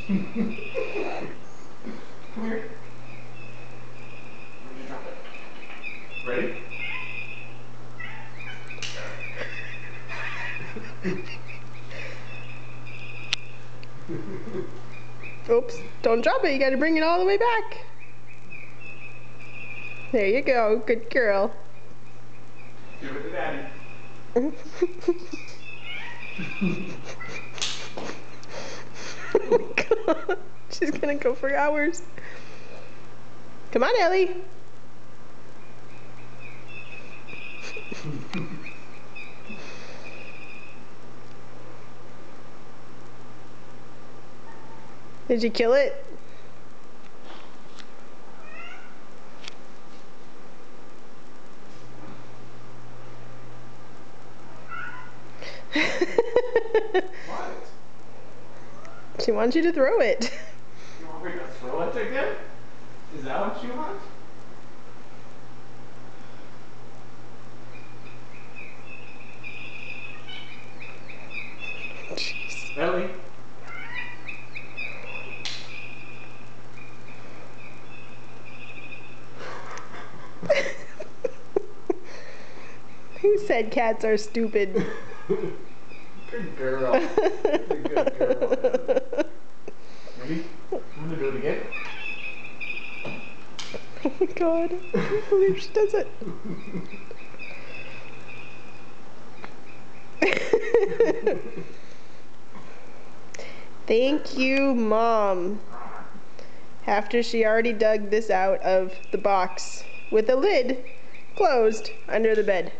Come here. Where'd you drop it? Ready? Oops, don't drop it. You gotta bring it all the way back. There you go. Good girl. Give it to Daddy. Oh God. She's gonna go for hours. Come on, Ellie. Did you kill it? What? She wants you to throw it. You want me to throw it again? Is that what you want? Jeez. Ellie? Who said cats are stupid? Good girl. Good girl. Ready? I'm gonna do it again. Oh my God. I can't believe she does it. Thank you, Mom. After she already dug this out of the box with the lid closed under the bed.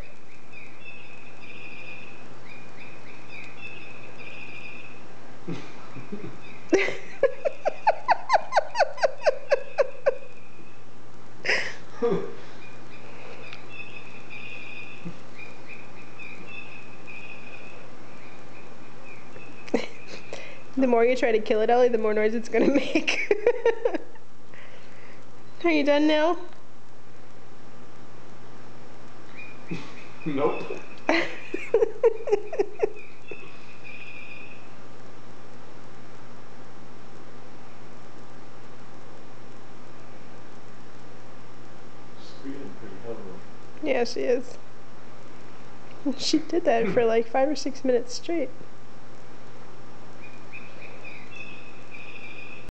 The more you try to kill it, Ellie, the more noise it's gonna make. Are you done now? Nope. Breathing pretty heavily. Yeah, she is. She did that for like 5 or 6 minutes straight.